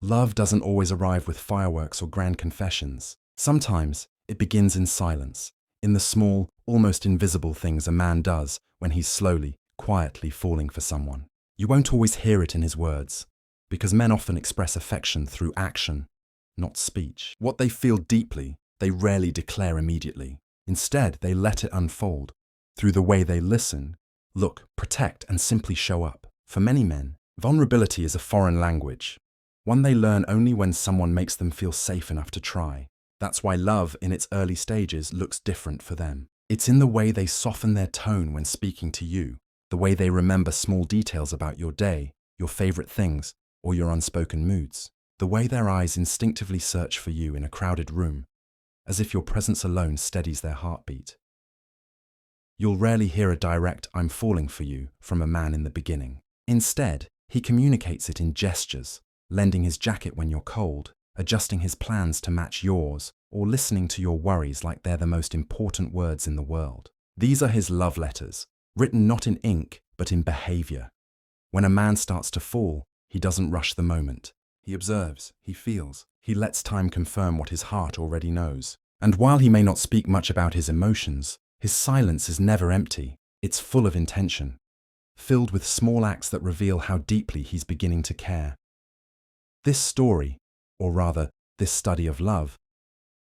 Love doesn't always arrive with fireworks or grand confessions. Sometimes it begins in silence, in the small, almost invisible things a man does when he's slowly, quietly falling for someone. You won't always hear it in his words, because men often express affection through action, not speech. What they feel deeply, they rarely declare immediately. Instead, they let it unfold through the way they listen, look, protect, and simply show up. For many men, vulnerability is a foreign language, one they learn only when someone makes them feel safe enough to try. That's why love in its early stages looks different for them. It's in the way they soften their tone when speaking to you, the way they remember small details about your day, your favorite things, or your unspoken moods, the way their eyes instinctively search for you in a crowded room, as if your presence alone steadies their heartbeat. You'll rarely hear a direct "I'm falling for you" from a man in the beginning. Instead, he communicates it in gestures, lending his jacket when you're cold, adjusting his plans to match yours, or listening to your worries like they're the most important words in the world. These are his love letters, written not in ink, but in behavior. When a man starts to fall, he doesn't rush the moment. He observes, he feels, he lets time confirm what his heart already knows. And while he may not speak much about his emotions, his silence is never empty. It's full of intention, filled with small acts that reveal how deeply he's beginning to care. This story, or rather, this study of love,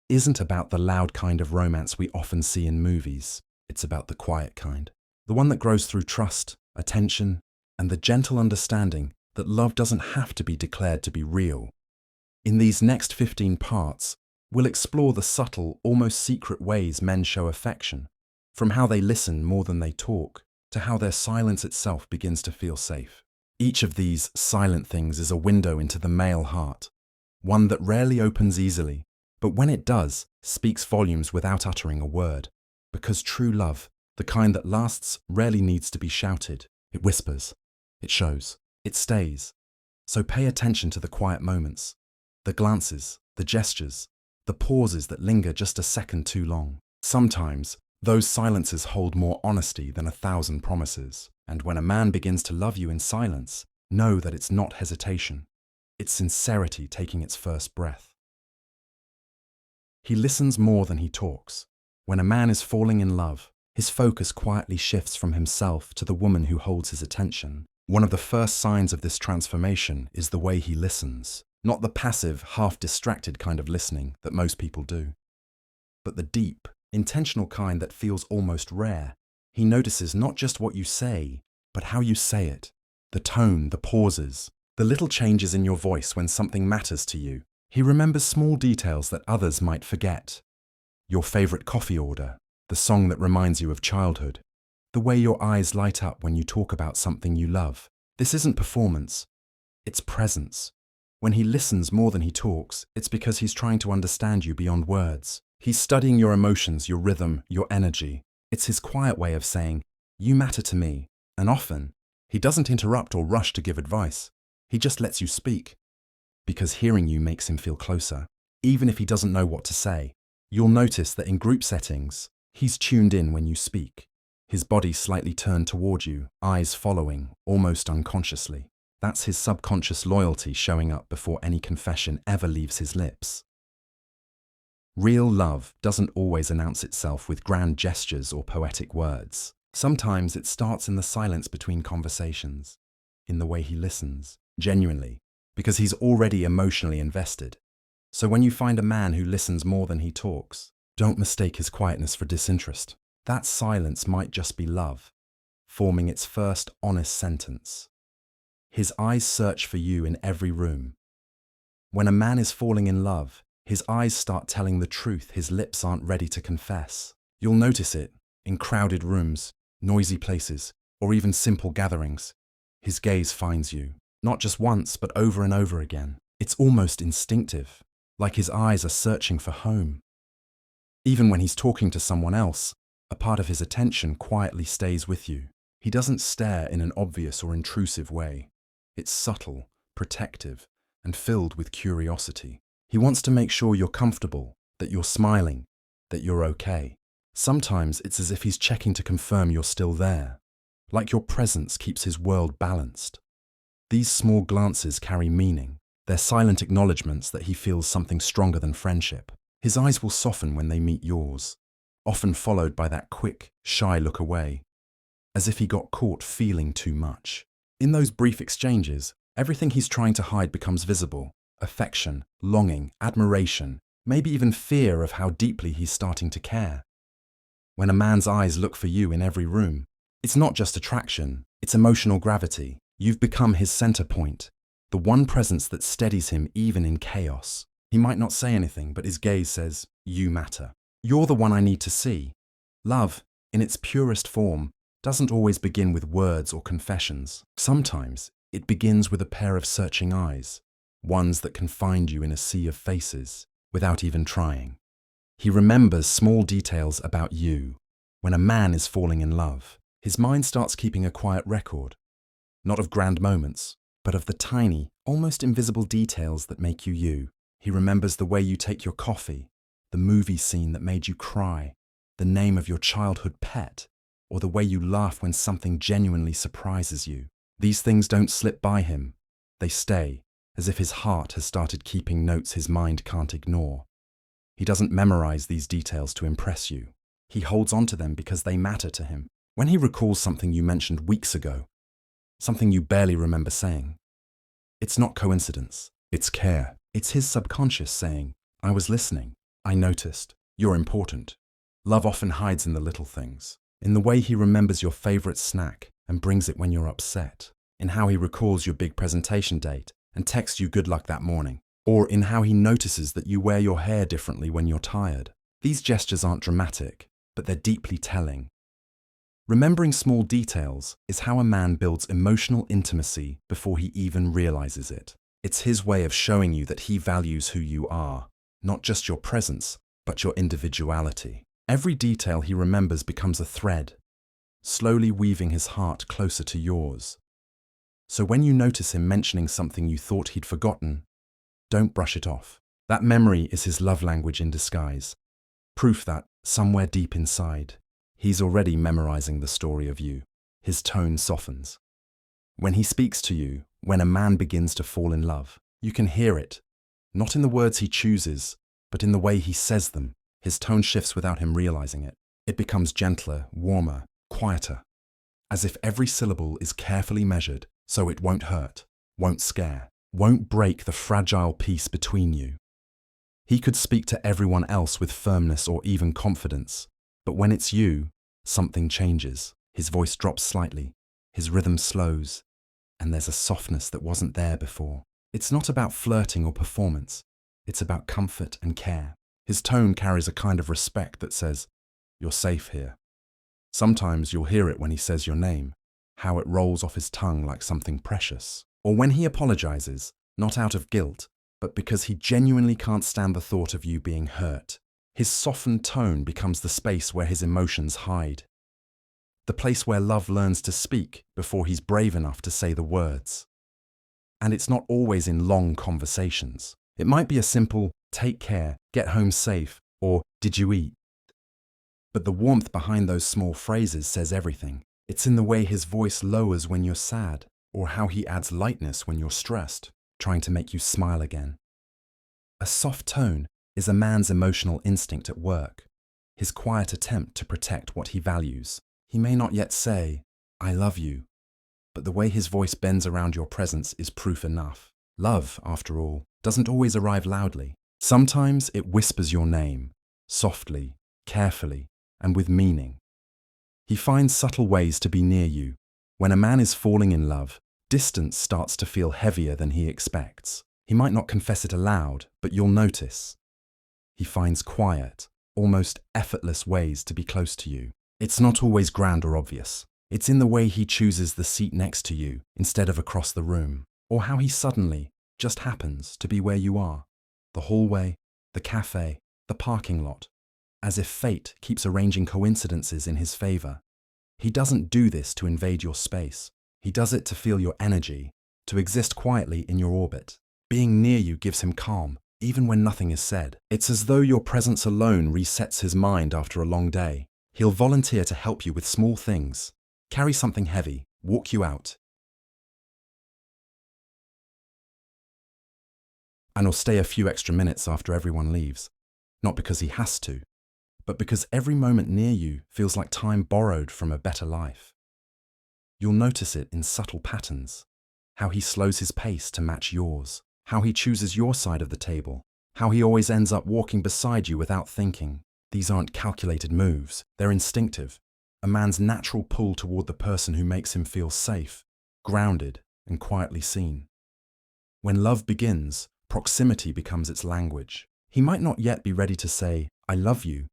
isn't about the loud kind of romance we often see in movies. It's about the quiet kind. The one that grows through trust, attention, and the gentle understanding that love doesn't have to be declared to be real. In these next 15 parts, we'll explore the subtle, almost secret ways men show affection, from how they listen more than they talk, to how their silence itself begins to feel safe. Each of these silent things is a window into the male heart, one that rarely opens easily, but when it does, speaks volumes without uttering a word. Because true love, the kind that lasts, rarely needs to be shouted. It whispers, it shows, it stays. So pay attention to the quiet moments, the glances, the gestures, the pauses that linger just a second too long. Sometimes, those silences hold more honesty than 1,000 promises. And when a man begins to love you in silence, know that it's not hesitation. It's sincerity taking its first breath. He listens more than he talks. When a man is falling in love, his focus quietly shifts from himself to the woman who holds his attention. One of the first signs of this transformation is the way he listens. Not the passive, half-distracted kind of listening that most people do, but the deep, intentional kind that feels almost rare. He notices not just what you say, but how you say it. The tone, the pauses, the little changes in your voice when something matters to you. He remembers small details that others might forget. Your favorite coffee order, the song that reminds you of childhood, the way your eyes light up when you talk about something you love. This isn't performance, it's presence. When he listens more than he talks, it's because he's trying to understand you beyond words. He's studying your emotions, your rhythm, your energy. It's his quiet way of saying, "You matter to me." And often, he doesn't interrupt or rush to give advice. He just lets you speak, because hearing you makes him feel closer. Even if he doesn't know what to say, you'll notice that in group settings, he's tuned in when you speak. His body slightly turned toward you, eyes following, almost unconsciously. That's his subconscious loyalty showing up before any confession ever leaves his lips. Real love doesn't always announce itself with grand gestures or poetic words. Sometimes it starts in the silence between conversations, in the way he listens, genuinely, because he's already emotionally invested. So when you find a man who listens more than he talks, don't mistake his quietness for disinterest. That silence might just be love, forming its first honest sentence. His eyes search for you in every room. When a man is falling in love, his eyes start telling the truth his lips aren't ready to confess. You'll notice it in crowded rooms, noisy places, or even simple gatherings. His gaze finds you, not just once, but over and over again. It's almost instinctive, like his eyes are searching for home. Even when he's talking to someone else, a part of his attention quietly stays with you. He doesn't stare in an obvious or intrusive way. It's subtle, protective, and filled with curiosity. He wants to make sure you're comfortable, that you're smiling, that you're okay. Sometimes it's as if he's checking to confirm you're still there, like your presence keeps his world balanced. These small glances carry meaning. They're silent acknowledgements that he feels something stronger than friendship. His eyes will soften when they meet yours, often followed by that quick, shy look away, as if he got caught feeling too much. In those brief exchanges, everything he's trying to hide becomes visible: affection, longing, admiration, maybe even fear of how deeply he's starting to care. When a man's eyes look for you in every room, it's not just attraction, it's emotional gravity. You've become his center point, the one presence that steadies him even in chaos. He might not say anything, but his gaze says, "You matter. You're the one I need to see." Love, in its purest form, doesn't always begin with words or confessions. Sometimes it begins with a pair of searching eyes, ones that can find you in a sea of faces without even trying. He remembers small details about you. When a man is falling in love, his mind starts keeping a quiet record, not of grand moments, but of the tiny, almost invisible details that make you you. He remembers the way you take your coffee, the movie scene that made you cry, the name of your childhood pet, or the way you laugh when something genuinely surprises you. These things don't slip by him. They stay, as if his heart has started keeping notes his mind can't ignore. He doesn't memorize these details to impress you. He holds on to them because they matter to him. When he recalls something you mentioned weeks ago, something you barely remember saying, it's not coincidence, it's care. It's his subconscious saying, "I was listening, I noticed, you're important." Love often hides in the little things, in the way he remembers your favorite snack and brings it when you're upset, in how he recalls your big presentation date and texts you good luck that morning, or in how he notices that you wear your hair differently when you're tired. These gestures aren't dramatic, but they're deeply telling. Remembering small details is how a man builds emotional intimacy before he even realizes it. It's his way of showing you that he values who you are, not just your presence, but your individuality. Every detail he remembers becomes a thread, slowly weaving his heart closer to yours. So when you notice him mentioning something you thought he'd forgotten, don't brush it off. That memory is his love language in disguise, proof that, somewhere deep inside, he's already memorizing the story of you. His tone softens. When he speaks to you, when a man begins to fall in love, you can hear it, not in the words he chooses, but in the way he says them. His tone shifts without him realizing it. It becomes gentler, warmer, quieter, as if every syllable is carefully measured so it won't hurt, won't scare, won't break the fragile peace between you. He could speak to everyone else with firmness or even confidence, but when it's you, something changes. His voice drops slightly, his rhythm slows, and there's a softness that wasn't there before. It's not about flirting or performance, it's about comfort and care. His tone carries a kind of respect that says, "You're safe here." Sometimes you'll hear it when he says your name, how it rolls off his tongue like something precious. Or when he apologizes, not out of guilt, but because he genuinely can't stand the thought of you being hurt. His softened tone becomes the space where his emotions hide, the place where love learns to speak before he's brave enough to say the words. And it's not always in long conversations. It might be a simple, "Take care, get home safe," or "Did you eat?" But the warmth behind those small phrases says everything. It's in the way his voice lowers when you're sad, or how he adds lightness when you're stressed, trying to make you smile again. A soft tone is a man's emotional instinct at work, his quiet attempt to protect what he values. He may not yet say, "I love you," but the way his voice bends around your presence is proof enough. Love, after all, doesn't always arrive loudly. Sometimes it whispers your name, softly, carefully, and with meaning. He finds subtle ways to be near you. When a man is falling in love, distance starts to feel heavier than he expects. He might not confess it aloud, but you'll notice. He finds quiet, almost effortless ways to be close to you. It's not always grand or obvious. It's in the way he chooses the seat next to you instead of across the room, or how he suddenly just happens to be where you are. The hallway, the cafe, the parking lot, as if fate keeps arranging coincidences in his favor. He doesn't do this to invade your space. He does it to feel your energy, to exist quietly in your orbit. Being near you gives him calm, even when nothing is said. It's as though your presence alone resets his mind after a long day. He'll volunteer to help you with small things, carry something heavy, walk you out, and will stay a few extra minutes after everyone leaves. Not because he has to, but because every moment near you feels like time borrowed from a better life. You'll notice it in subtle patterns, how he slows his pace to match yours, how he chooses your side of the table, how he always ends up walking beside you without thinking. These aren't calculated moves, they're instinctive. A man's natural pull toward the person who makes him feel safe, grounded, and quietly seen. When love begins, proximity becomes its language. He might not yet be ready to say, "I love you,"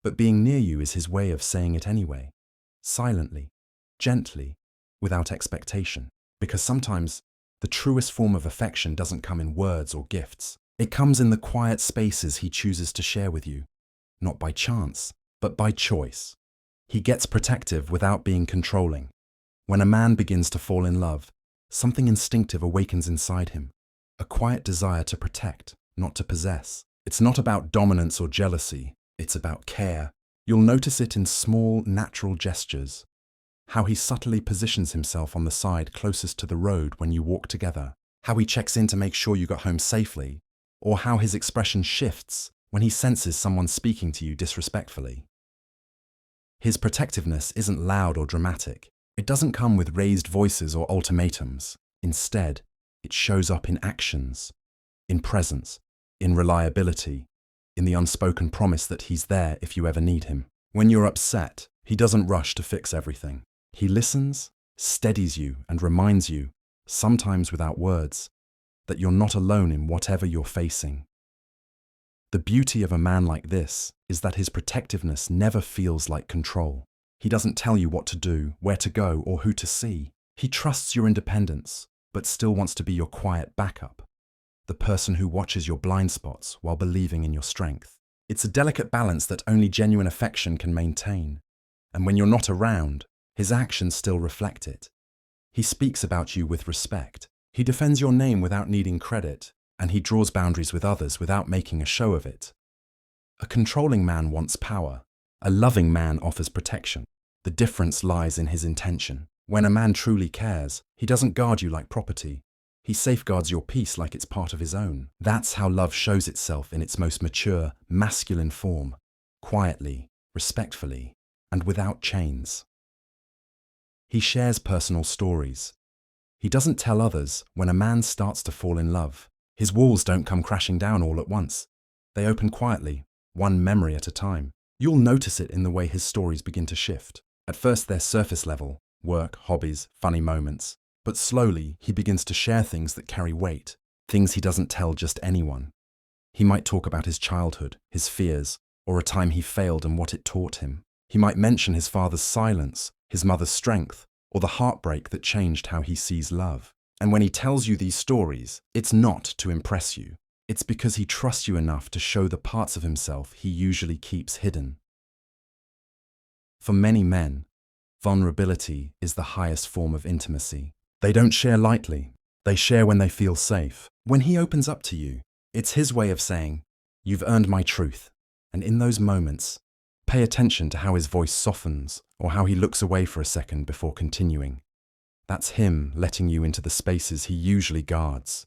but being near you is his way of saying it anyway. Silently, gently, without expectation. Because sometimes the truest form of affection doesn't come in words or gifts. It comes in the quiet spaces he chooses to share with you. Not by chance, but by choice. He gets protective without being controlling. When a man begins to fall in love, something instinctive awakens inside him. A quiet desire to protect, not to possess. It's not about dominance or jealousy, it's about care. You'll notice it in small, natural gestures. How he subtly positions himself on the side closest to the road when you walk together. How he checks in to make sure you got home safely. Or how his expression shifts when he senses someone speaking to you disrespectfully. His protectiveness isn't loud or dramatic. It doesn't come with raised voices or ultimatums. Instead, it shows up in actions, in presence, in reliability, in the unspoken promise that he's there if you ever need him. When you're upset, he doesn't rush to fix everything. He listens, steadies you, and reminds you, sometimes without words, that you're not alone in whatever you're facing. The beauty of a man like this is that his protectiveness never feels like control. He doesn't tell you what to do, where to go, or who to see. He trusts your independence, but still wants to be your quiet backup. The person who watches your blind spots while believing in your strength. It's a delicate balance that only genuine affection can maintain. And when you're not around, his actions still reflect it. He speaks about you with respect. He defends your name without needing credit, and he draws boundaries with others without making a show of it. A controlling man wants power. A loving man offers protection. The difference lies in his intention. When a man truly cares, he doesn't guard you like property. He safeguards your peace like it's part of his own. That's how love shows itself in its most mature, masculine form. Quietly, respectfully, and without chains. He shares personal stories. He doesn't tell others when a man starts to fall in love. His walls don't come crashing down all at once. They open quietly, one memory at a time. You'll notice it in the way his stories begin to shift. At first they're surface level, work, hobbies, funny moments. But slowly he begins to share things that carry weight, things he doesn't tell just anyone. He might talk about his childhood, his fears, or a time he failed and what it taught him. He might mention his father's silence, his mother's strength, or the heartbreak that changed how he sees love. And when he tells you these stories, it's not to impress you. It's because he trusts you enough to show the parts of himself he usually keeps hidden. For many men, vulnerability is the highest form of intimacy. They don't share lightly. They share when they feel safe. When he opens up to you, it's his way of saying, "You've earned my truth." And in those moments, pay attention to how his voice softens or how he looks away for a second before continuing. That's him letting you into the spaces he usually guards.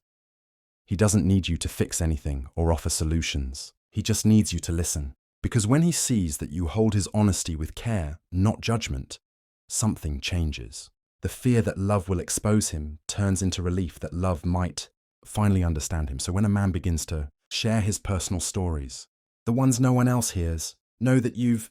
He doesn't need you to fix anything or offer solutions. He just needs you to listen. Because when he sees that you hold his honesty with care, not judgment, something changes. The fear that love will expose him turns into relief that love might finally understand him. So when a man begins to share his personal stories, the ones no one else hears, know that you've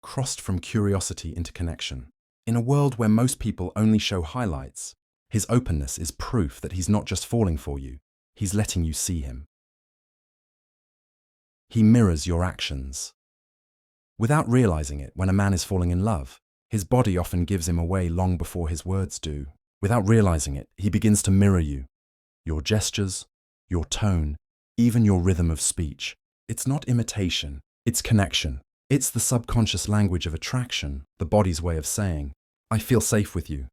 crossed from curiosity into connection. In a world where most people only show highlights, his openness is proof that he's not just falling for you, he's letting you see him. He mirrors your actions. Without realizing it, when a man is falling in love, his body often gives him away long before his words do. Without realizing it, he begins to mirror you. Your gestures, your tone, even your rhythm of speech. It's not imitation, it's connection. It's the subconscious language of attraction, the body's way of saying, "I feel safe with you."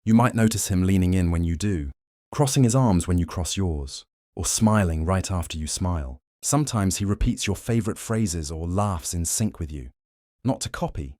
You might notice him leaning in when you do, crossing his arms when you cross yours, or smiling right after you smile. Sometimes he repeats your favorite phrases or laughs in sync with you. Not to copy,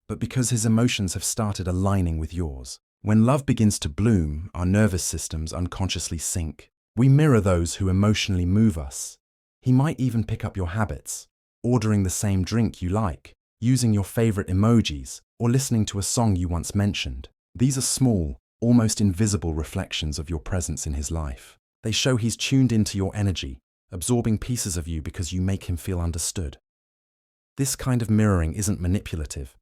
but because his emotions have started aligning with yours. When love begins to bloom, our nervous systems unconsciously sync. We mirror those who emotionally move us. He might even pick up your habits, ordering the same drink you like, using your favorite emojis, or listening to a song you once mentioned. These are small, almost invisible reflections of your presence in his life. They show he's tuned into your energy, absorbing pieces of you because you make him feel understood. This kind of mirroring isn't manipulative.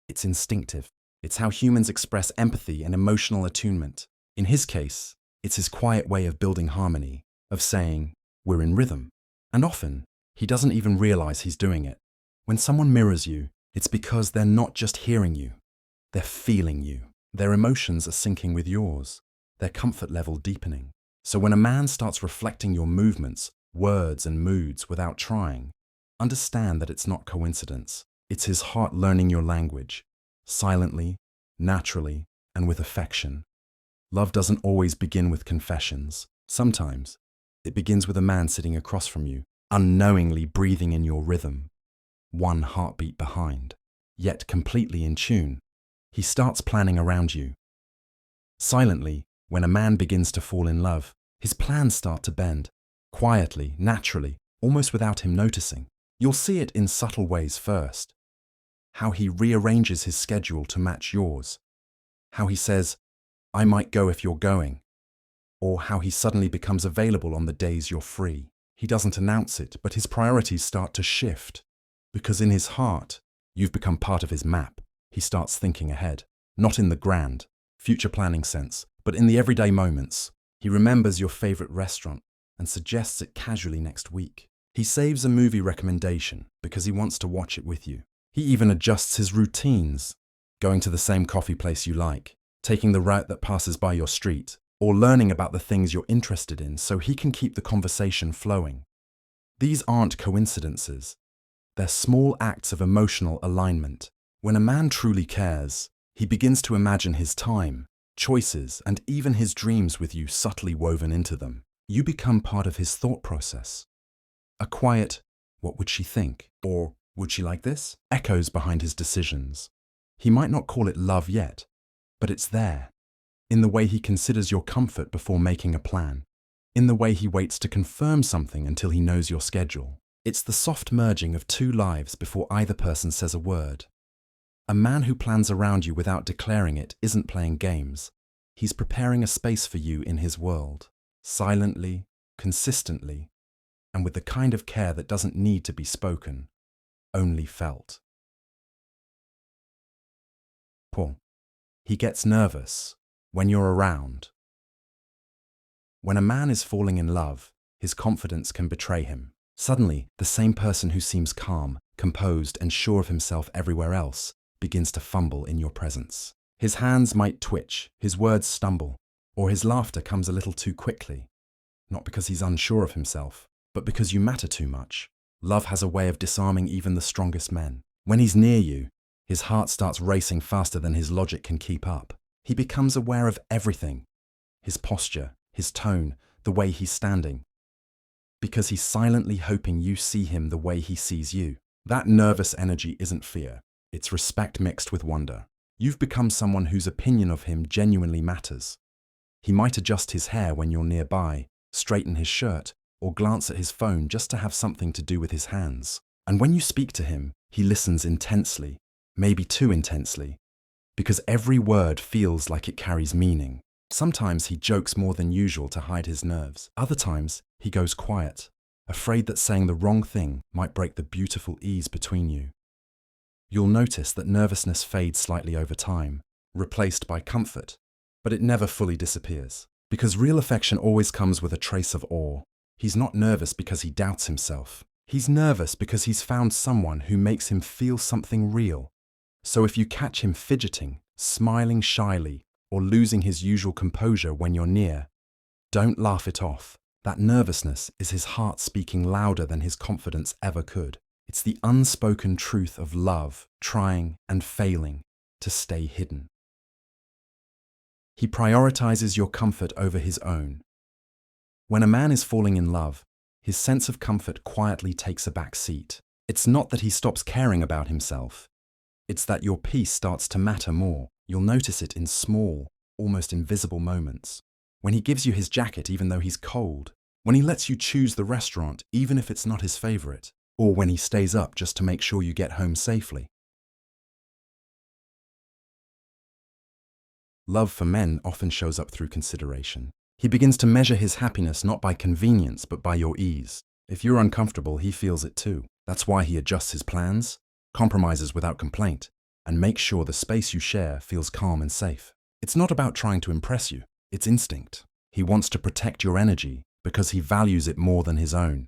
It's instinctive. It's how humans express empathy and emotional attunement. In his case, it's his quiet way of building harmony, of saying, "We're in rhythm." And often, he doesn't even realize he's doing it. When someone mirrors you, it's because they're not just hearing you, they're feeling you. Their emotions are syncing with yours, their comfort level deepening. So when a man starts reflecting your movements, words, and moods without trying, understand that it's not coincidence. It's his heart learning your language, silently, naturally, and with affection. Love doesn't always begin with confessions. Sometimes, it begins with a man sitting across from you, unknowingly breathing in your rhythm, one heartbeat behind, yet completely in tune. He starts planning around you. Silently, when a man begins to fall in love, his plans start to bend, quietly, naturally, almost without him noticing. You'll see it in subtle ways first. How he rearranges his schedule to match yours. How he says, "I might go if you're going." Or how he suddenly becomes available on the days you're free. He doesn't announce it, but his priorities start to shift. Because in his heart, you've become part of his map. He starts thinking ahead, not in the grand, future planning sense, but in the everyday moments. He remembers your favorite restaurant and suggests it casually next week. He saves a movie recommendation because he wants to watch it with you. He even adjusts his routines, going to the same coffee place you like, taking the route that passes by your street, or learning about the things you're interested in so he can keep the conversation flowing. These aren't coincidences. They're small acts of emotional alignment. When a man truly cares, he begins to imagine his time, choices, and even his dreams with you subtly woven into them. You become part of his thought process. A quiet, "What would she think?" or "Would she like this?" echoes behind his decisions. He might not call it love yet, but it's there. In the way he considers your comfort before making a plan. In the way he waits to confirm something until he knows your schedule. It's the soft merging of two lives before either person says a word. A man who plans around you without declaring it isn't playing games. He's preparing a space for you in his world, silently, consistently, and with the kind of care that doesn't need to be spoken, only felt. Paul. He gets nervous when you're around. When a man is falling in love, his confidence can betray him. Suddenly, the same person who seems calm, composed, and sure of himself everywhere else begins to fumble in your presence. His hands might twitch, his words stumble, or his laughter comes a little too quickly. Not because he's unsure of himself, but because you matter too much. Love has a way of disarming even the strongest men. When he's near you, his heart starts racing faster than his logic can keep up. He becomes aware of everything. His posture, his tone, the way he's standing. Because he's silently hoping you see him the way he sees you. That nervous energy isn't fear. It's respect mixed with wonder. You've become someone whose opinion of him genuinely matters. He might adjust his hair when you're nearby, straighten his shirt, or glance at his phone just to have something to do with his hands. And when you speak to him, he listens intensely, maybe too intensely, because every word feels like it carries meaning. Sometimes he jokes more than usual to hide his nerves. Other times, he goes quiet, afraid that saying the wrong thing might break the beautiful ease between you. You'll notice that nervousness fades slightly over time, replaced by comfort, but it never fully disappears. Because real affection always comes with a trace of awe. He's not nervous because he doubts himself. He's nervous because he's found someone who makes him feel something real. So if you catch him fidgeting, smiling shyly, or losing his usual composure when you're near, don't laugh it off. That nervousness is his heart speaking louder than his confidence ever could. It's the unspoken truth of love, trying and failing to stay hidden. He prioritizes your comfort over his own. When a man is falling in love, his sense of comfort quietly takes a back seat. It's not that he stops caring about himself. It's that your peace starts to matter more. You'll notice it in small, almost invisible moments. when he gives you his jacket even though he's cold, when he lets you choose the restaurant even if it's not his favorite, or when he stays up just to make sure you get home safely. Love for men often shows up through consideration. He begins to measure his happiness not by convenience but by your ease. If you're uncomfortable, he feels it too. That's why he adjusts his plans, compromises without complaint, and makes sure the space you share feels calm and safe. It's not about trying to impress you, it's instinct. He wants to protect your energy because he values it more than his own.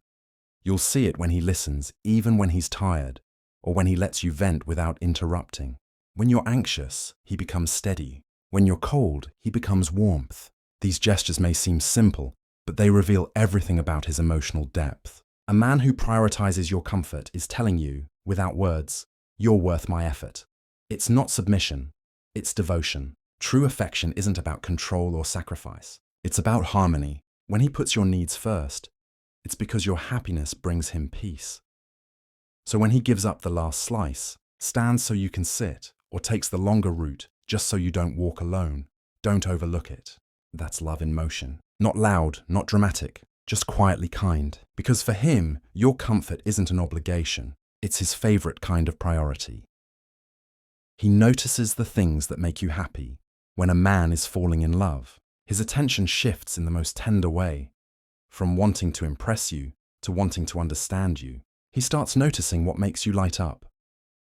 You'll see it when he listens, even when he's tired, or when he lets you vent without interrupting. When you're anxious, he becomes steady. When you're cold, he becomes warmth. These gestures may seem simple, but they reveal everything about his emotional depth. A man who prioritizes your comfort is telling you, without words, you're worth my effort. It's not submission, it's devotion. True affection isn't about control or sacrifice. It's about harmony. When he puts your needs first, it's because your happiness brings him peace. So when he gives up the last slice, stands so you can sit, or takes the longer route just so you don't walk alone, don't overlook it. That's love in motion. Not loud, not dramatic, just quietly kind. Because for him, your comfort isn't an obligation. It's his favorite kind of priority. He notices the things that make you happy. When a man is falling in love, his attention shifts in the most tender way. From wanting to impress you to wanting to understand you. He starts noticing what makes you light up,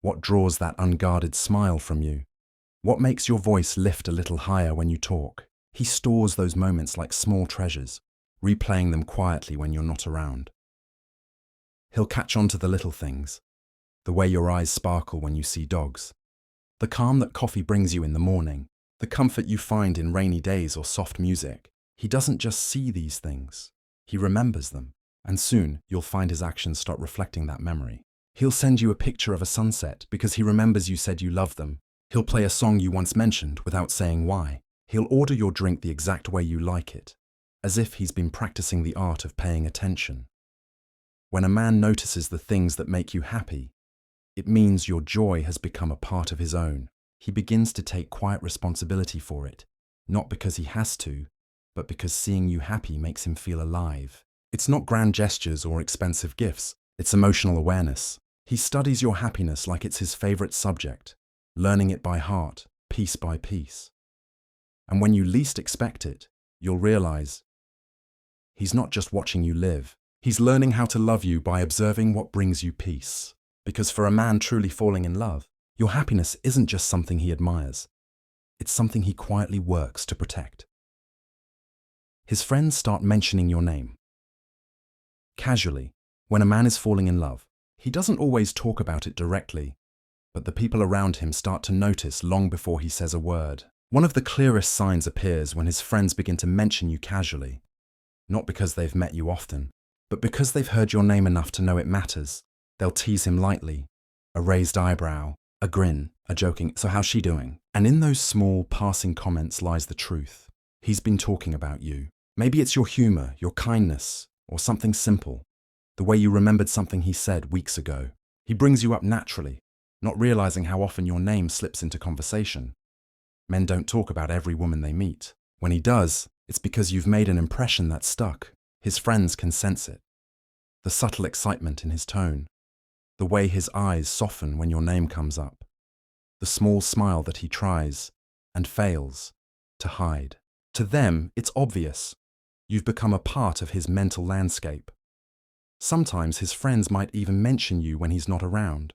what draws that unguarded smile from you, what makes your voice lift a little higher when you talk. He stores those moments like small treasures, replaying them quietly when you're not around. He'll catch on to the little things, the way your eyes sparkle when you see dogs, the calm that coffee brings you in the morning, the comfort you find in rainy days or soft music. He doesn't just see these things, he remembers them, and soon you'll find his actions start reflecting that memory. He'll send you a picture of a sunset because he remembers you said you loved them. He'll play a song you once mentioned without saying why. He'll order your drink the exact way you like it, as if he's been practicing the art of paying attention. When a man notices the things that make you happy, it means your joy has become a part of his own. He begins to take quiet responsibility for it, not because he has to, but because seeing you happy makes him feel alive. It's not grand gestures or expensive gifts, it's emotional awareness. He studies your happiness like it's his favorite subject, learning it by heart, piece by piece. And when you least expect it, you'll realize he's not just watching you live, he's learning how to love you by observing what brings you peace. Because for a man truly falling in love, your happiness isn't just something he admires, it's something he quietly works to protect. His friends start mentioning your name. Casually, when a man is falling in love, he doesn't always talk about it directly, but the people around him start to notice long before he says a word. One of the clearest signs appears when his friends begin to mention you casually, not because they've met you often, but because they've heard your name enough to know it matters. They'll tease him lightly, a raised eyebrow, a grin, a joking, "So how's she doing?" And in those small, passing comments lies the truth. He's been talking about you. Maybe it's your humor, your kindness, or something simple, the way you remembered something he said weeks ago. He brings you up naturally, not realizing how often your name slips into conversation. Men don't talk about every woman they meet. When he does, it's because you've made an impression that stuck. His friends can sense it. The subtle excitement in his tone, the way his eyes soften when your name comes up, the small smile that he tries and fails to hide. To them, it's obvious. You've become a part of his mental landscape. Sometimes his friends might even mention you when he's not around,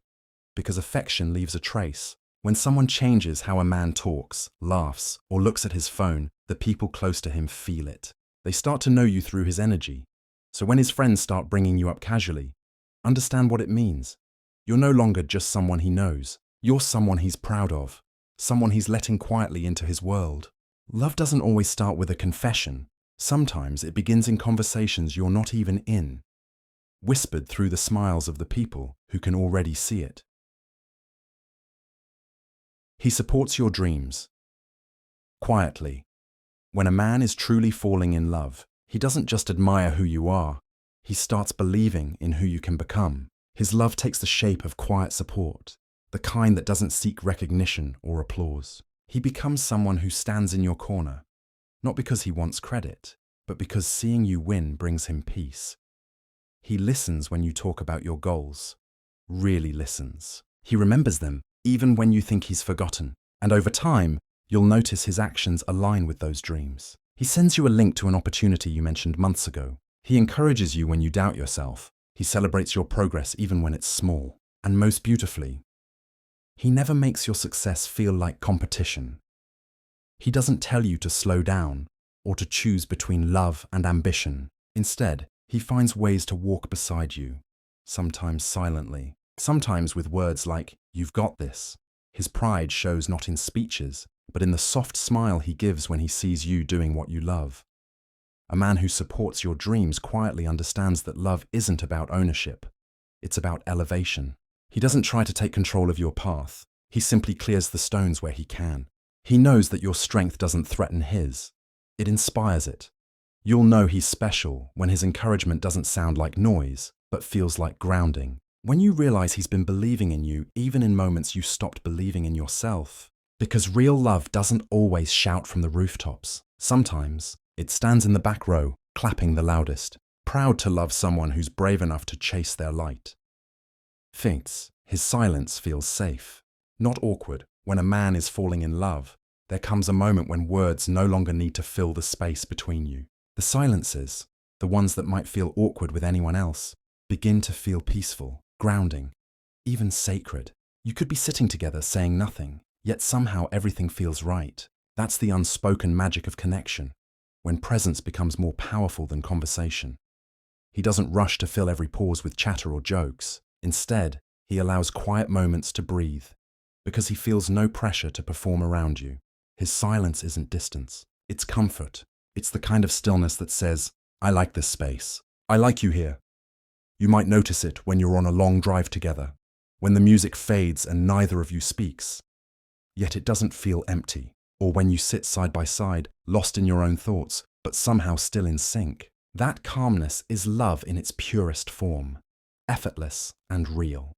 because affection leaves a trace. When someone changes how a man talks, laughs, or looks at his phone, the people close to him feel it. They start to know you through his energy. So when his friends start bringing you up casually, understand what it means. You're no longer just someone he knows. You're someone he's proud of, someone he's letting quietly into his world. Love doesn't always start with a confession. Sometimes it begins in conversations you're not even in, whispered through the smiles of the people who can already see it. He supports your dreams. Quietly. When a man is truly falling in love, he doesn't just admire who you are, he starts believing in who you can become. His love takes the shape of quiet support, the kind that doesn't seek recognition or applause. He becomes someone who stands in your corner, not because he wants credit, but because seeing you win brings him peace. He listens when you talk about your goals. Really listens. He remembers them, even when you think he's forgotten. And over time, you'll notice his actions align with those dreams. He sends you a link to an opportunity you mentioned months ago. He encourages you when you doubt yourself. He celebrates your progress even when it's small. And most beautifully, he never makes your success feel like competition. He doesn't tell you to slow down or to choose between love and ambition. Instead, he finds ways to walk beside you, sometimes silently, sometimes with words like, "You've got this." His pride shows not in speeches, but in the soft smile he gives when he sees you doing what you love. A man who supports your dreams quietly understands that love isn't about ownership. It's about elevation. He doesn't try to take control of your path. He simply clears the stones where he can. He knows that your strength doesn't threaten his. It inspires it. You'll know he's special when his encouragement doesn't sound like noise, but feels like grounding. When you realize he's been believing in you, even in moments you stopped believing in yourself. Because real love doesn't always shout from the rooftops. Sometimes it stands in the back row, clapping the loudest, proud to love someone who's brave enough to chase their light. Fitz, his silence feels safe, not awkward. When a man is falling in love, there comes a moment when words no longer need to fill the space between you. The silences, the ones that might feel awkward with anyone else, begin to feel peaceful, grounding, even sacred. You could be sitting together saying nothing, yet somehow everything feels right. That's the unspoken magic of connection, when presence becomes more powerful than conversation. He doesn't rush to fill every pause with chatter or jokes. Instead, he allows quiet moments to breathe, because he feels no pressure to perform around you. His silence isn't distance, it's comfort. It's the kind of stillness that says, "I like this space. I like you here." You might notice it when you're on a long drive together, when the music fades and neither of you speaks. Yet it doesn't feel empty, or when you sit side by side, lost in your own thoughts, but somehow still in sync. That calmness is love in its purest form, effortless and real.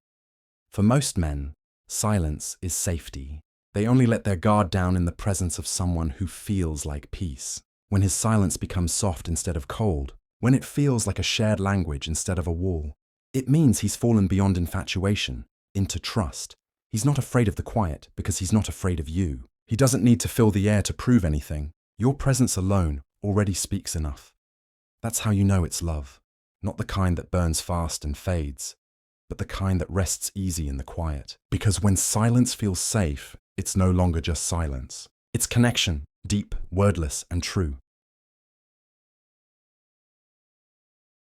For most men, silence is safety. They only let their guard down in the presence of someone who feels like peace. When his silence becomes soft instead of cold, when it feels like a shared language instead of a wall, it means he's fallen beyond infatuation, into trust. He's not afraid of the quiet because he's not afraid of you. He doesn't need to fill the air to prove anything. Your presence alone already speaks enough. That's how you know it's love. Not the kind that burns fast and fades, but the kind that rests easy in the quiet. Because when silence feels safe, it's no longer just silence. It's connection, deep, wordless, and true.